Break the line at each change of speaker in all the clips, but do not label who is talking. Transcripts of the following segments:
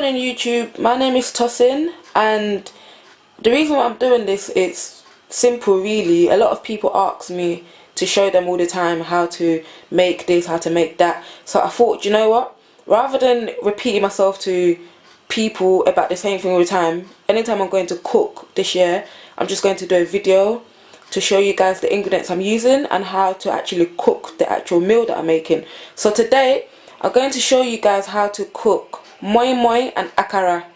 morning YouTube, my name is Tosin, and the reason why I'm doing this is simple really. A lot of people ask me to show them all the time how to make this, how to make that, so I thought, you know what, rather than repeating myself to people about the same thing all the time, anytime I'm going to cook this year, I'm just going to do a video to show you guys the ingredients I'm using and how to actually cook the actual meal that I'm making. So today I'm going to show you guys how to cook Moi Moi and Akara.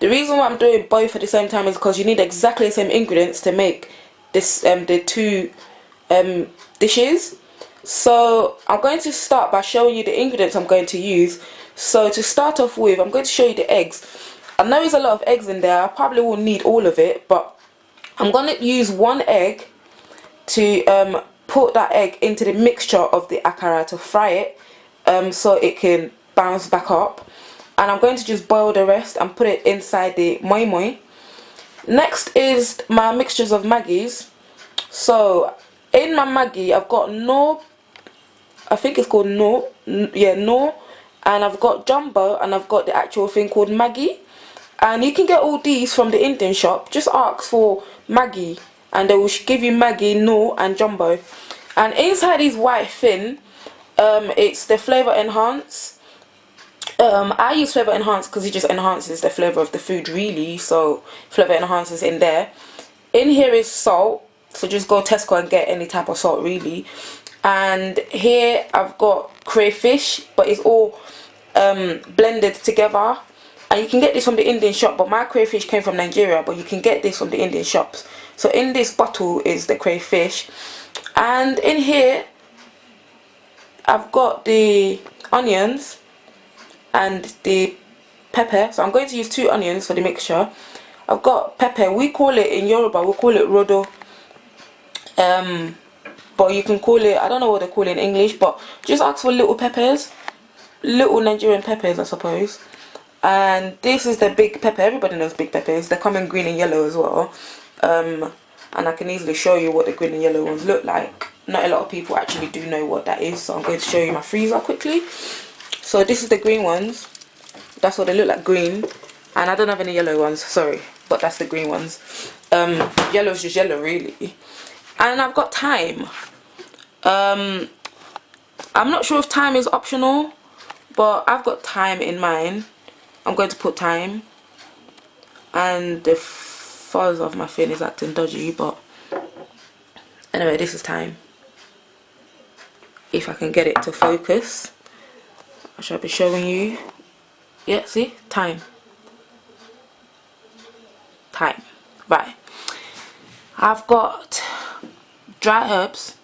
The reason why I'm doing both at the same time is because you need exactly the same ingredients to make this the two dishes. So I'm going to start by showing you the ingredients I'm going to use. So to start off with, I'm going to show you the eggs. I know there's a lot of eggs in there, I probably won't need all of it, but I'm going to use one egg to put that egg into the mixture of the akara to fry it so it can bounce back up. And I'm going to just boil the rest and put it inside the moi moi. Next is my mixtures of Maggies. So in my Maggi I've got no, I think it's called no, yeah, no, and I've got jumbo, and I've got the actual thing called Maggi. And you can get all these from the Indian shop. Just ask for Maggi and they will give you Maggi, no, and jumbo. And inside these white thin, it's the flavor enhance. I use flavor enhance because it just enhances the flavor of the food really, so flavor enhances in there. In here is salt, so just go Tesco and get any type of salt really. And here I've got crayfish, but it's all blended together, and you can get this from the Indian shop, but my crayfish came from Nigeria, but you can get this from the Indian shops. So in this bottle is the crayfish, and in here I've got the onions and the pepper. So I'm going to use 2 onions for the mixture. I've got pepper, we call it in Yoruba, we call it rodo, but you can call it, I don't know what they call it in English, but just ask for little peppers, little Nigerian peppers I suppose. And this is the big pepper. Everybody knows big peppers, they come in green and yellow as well, and I can easily show you what the green and yellow ones look like. Not a lot of people actually do know what that is, so I'm going to show you my freezer quickly. So this is the green ones, that's what they look like, green, and I don't have any yellow ones, sorry, but that's the green ones. Yellow is just yellow really. And I've got thyme. I'm not sure if thyme is optional, but I've got thyme in mine. I'm going to put thyme, and the fuzz of my fin is acting dodgy, but anyway, this is thyme. If I can get it to focus, I shall be showing you. Yeah, see? Thyme. Thyme. Right. I've got dry herbs.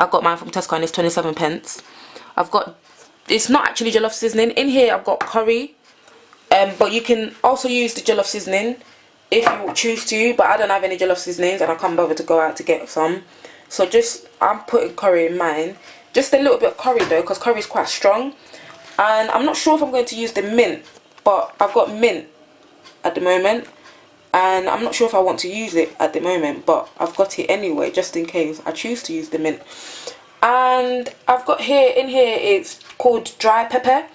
I got mine from Tesco and it's 27 pence. I've got, it's not actually jollof seasoning. In here I've got curry. But you can also use the jollof seasoning if you choose to. But I don't have any jollof seasonings and I can't bother to go out to get some. So just, I'm putting curry in mine. Just a little bit of curry though, because curry is quite strong. And I'm not sure if I'm going to use the mint, but I've got mint at the moment, and I'm not sure if I want to use it at the moment, but I've got it anyway just in case I choose to use the mint. And I've got here, in here it's called dry pepper,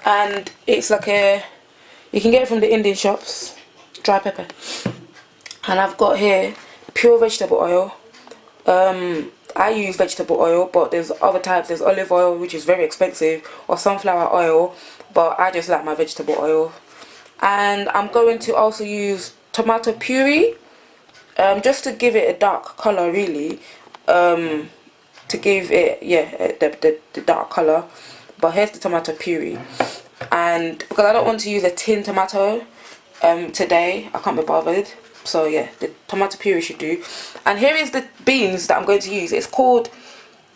and it's like a, you can get it from the Indian shops, dry pepper. And I've got here pure vegetable oil. I use vegetable oil, but there's other types. There's olive oil, which is very expensive, or sunflower oil, but I just like my vegetable oil. And I'm going to also use tomato puree, just to give it a dark color really, to give it, yeah, the dark color. But here's the tomato puree, and because I don't want to use a tin tomato today, I can't be bothered. So yeah, the tomato puree should do. And here is the beans that I'm going to use. It's called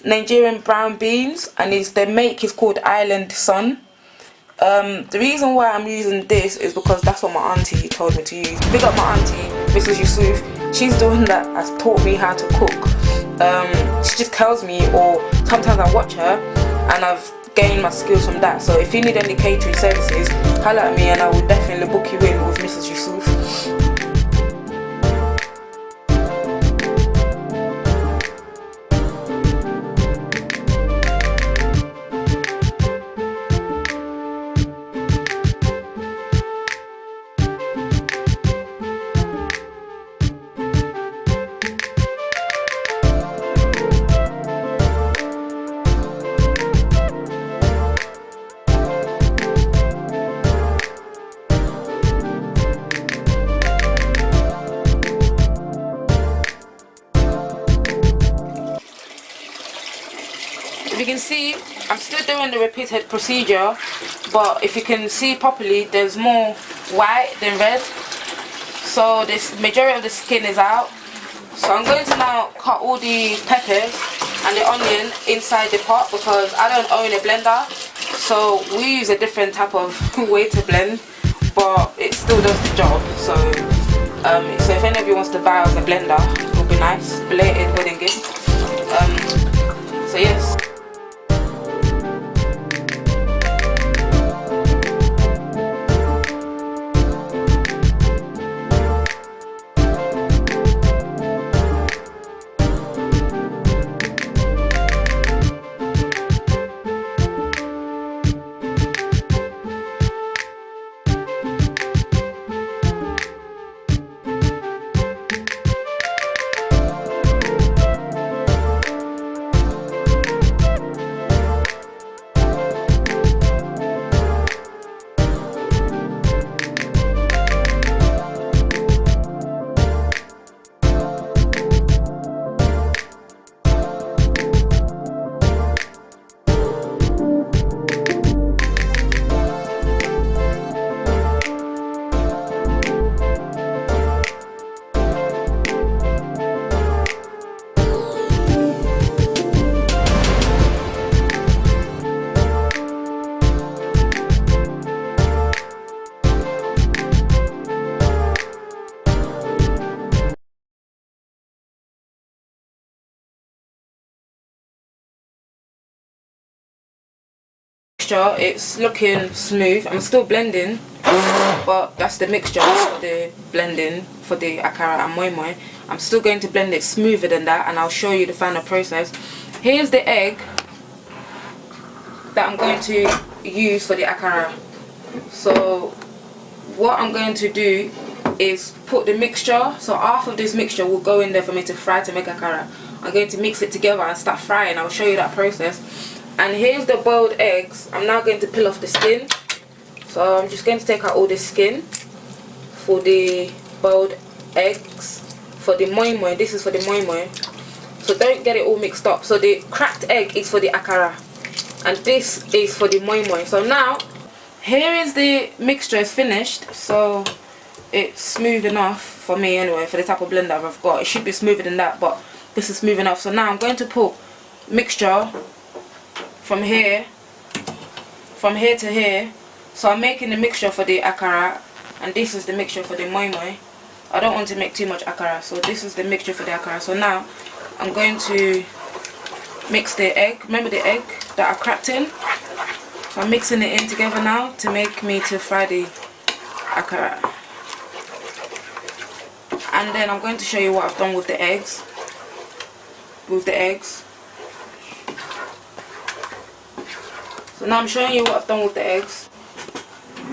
Nigerian brown beans, and the make is called Island Sun. The reason why I'm using this is because that's what my auntie told me to use. Big up my auntie, Mrs. Yusuf. She's the one that has taught me how to cook. She just tells me, or sometimes I watch her, and I've gained my skills from that. So if you need any catering services, holla at me and I will definitely book you in with Mrs. Yusuf. can see, I'm still doing the repeated procedure, but if you can see properly, there's more white than red. So this majority of the skin is out. So I'm going to now cut all the peppers and the onion inside the pot because I don't own a blender. So we use a different type of way to blend, but it still does the job. So so if any of you wants to buy us a blender, it would be nice. Belated wedding gift. So yes. It's looking smooth. I'm still blending, but that's the mixture for the blending for the akara and moi moi. I'm still going to blend it smoother than that, and I'll show you the final process. Here's the egg that I'm going to use for the akara. So what I'm going to do is put the mixture, so half of this mixture will go in there for me to fry to make akara. I'm going to mix it together and start frying. I'll show you that process. And here's the boiled eggs. I'm now going to peel off the skin. So I'm just going to take out all the skin for the boiled eggs. For the moi moi, this is for the moi moi. So don't get it all mixed up. So the cracked egg is for the akara, and this is for the moi moi. So now, here is the mixture is finished. So it's smooth enough for me anyway, for the type of blender I've got. It should be smoother than that, but this is smooth enough. So now I'm going to put mixture from here to here. So I'm making the mixture for the akara, and this is the mixture for the moi moi. I don't want to make too much akara, so this is the mixture for the akara. So now I'm going to mix the egg. Remember the egg that I cracked in? So I'm mixing it in together now to make me to fry the akara. And then I'm going to show you what I've done with the eggs. So now I'm showing you what I've done with the eggs.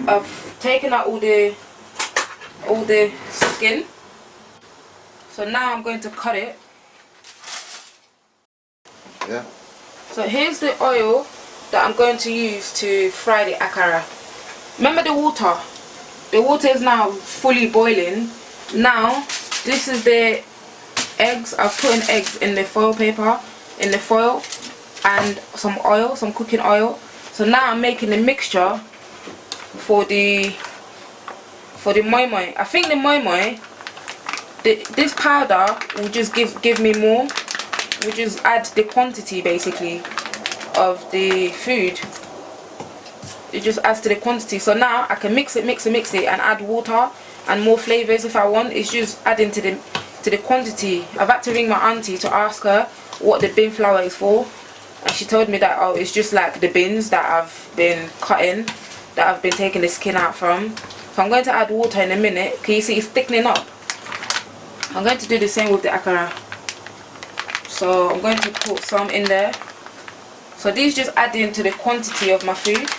I've taken out all the skin. So now I'm going to cut it.
Yeah.
So here's the oil that I'm going to use to fry the akara. Remember the water? The water is now fully boiling. Now this is the eggs. I've put in eggs in the foil paper, and some oil, some cooking oil. So now I'm making the mixture for the moi moi. I think the moi moi, this powder will just give me more. We'll just add the quantity basically of the food. It just adds to the quantity. So now I can mix it and add water and more flavors if I want. It's just adding to the quantity. I've had to ring my auntie to ask her what the bean flour is for, and she told me that, oh, it's just like the beans that I've been cutting, that I've been taking the skin out from. So I'm going to add water in a minute. Can you see it's thickening up? I'm going to do the same with the akara. So I'm going to put some in there. So these just add into the quantity of my food.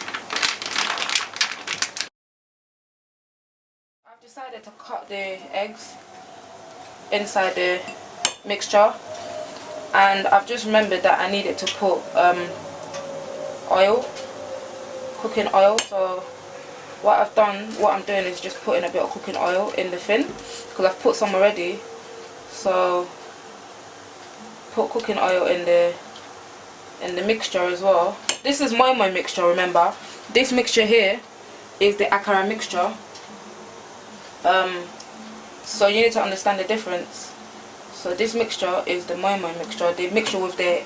I've decided to cut the eggs inside the mixture, and I've just remembered that I needed to put oil, cooking oil. So what I'm doing is just putting a bit of cooking oil in the fin, because I've put some already. So put cooking oil in the in the mixture as well. This is Moi Moi mixture, remember. This mixture here is the Akara mixture. So you need to understand the difference. So this mixture is the Moi Moi mixture. The mixture with the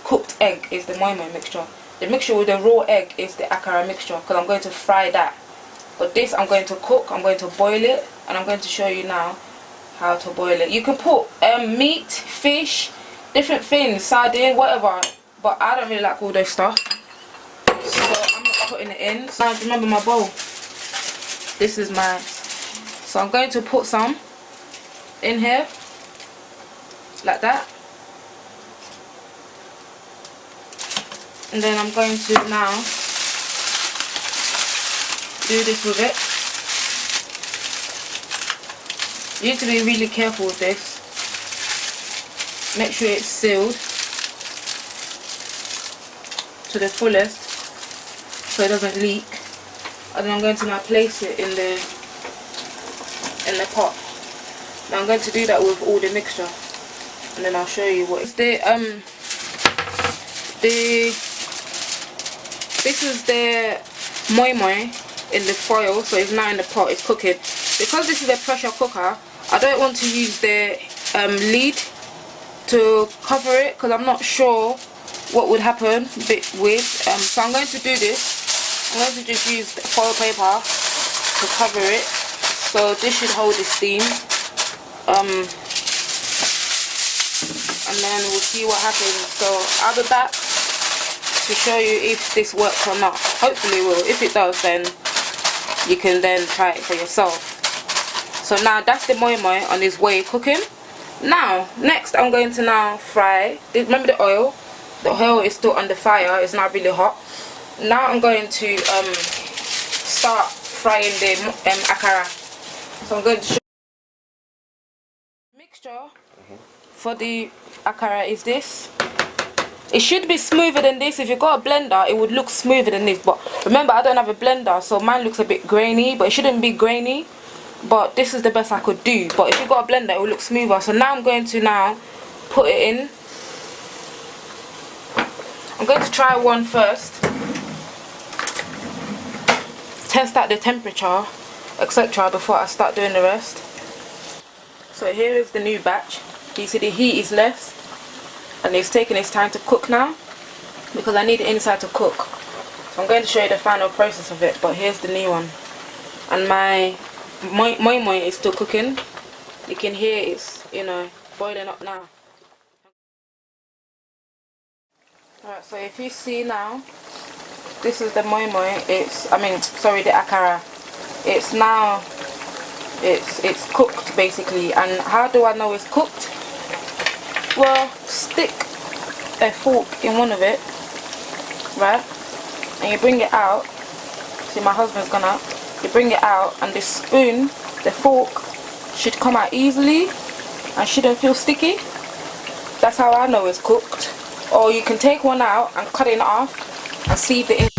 cooked egg is the Moi Moi mixture. The mixture with the raw egg is the Akara mixture, because I'm going to fry that. But this I'm going to cook, I'm going to boil it, and I'm going to show you now how to boil it. You can put meat, fish, different things, sardine, whatever, but I don't really like all those stuff, so I'm not putting it in. So now remember my bowl, this is mine. So I'm going to put some in here, like that. And then I'm going to now do this with it. You need to be really careful with this. Make sure it's sealed to the fullest so it doesn't leak. And then I'm going to now place it in the pot. Now I'm going to do that with all the mixture, and then I'll show you what it's this is the Moi Moi in the foil, so it's now in the pot, it's cooking. Because this is a pressure cooker, I don't want to use the lid to cover it, because I'm not sure what would happen with so I'm going to do this. I'm going to just use the foil paper to cover it, so this should hold the steam, and then we'll see what happens. So I'll be back to show you if this works or not. Hopefully it will. If it does, then you can then try it for yourself. So now that's the Moi Moi on its way cooking. Now next I'm going to now fry. Remember the oil? The oil is still on the fire, it's not really hot. Now I'm going to start frying the akara. So I'm going to show you. Mixture for the akara is this. It should be smoother than this. If you've got a blender, it would look smoother than this, but remember I don't have a blender, so mine looks a bit grainy, but it shouldn't be grainy. But this is the best I could do. But if you've got a blender, it will look smoother. So now I'm going to now put it in. I'm going to try one first, test out the temperature, etc. before I start doing the rest. So here is the new batch. You see the heat is less, and it's taking its time to cook now, because I need the inside to cook. So I'm going to show you the final process of it, but here's the new one. And my Moi Moi is still cooking. You can hear it's, you know, boiling up now. Alright, so if you see now, this is the Moi Moi. the akara. It's now, it's cooked basically. And how do I know it's cooked? Well, stick a fork in one of it, right, and you bring it out. See, my husband's gone out. You bring it out, and the spoon, the fork, should come out easily and shouldn't feel sticky. That's how I know it's cooked. Or you can take one out and cut it in half and see if the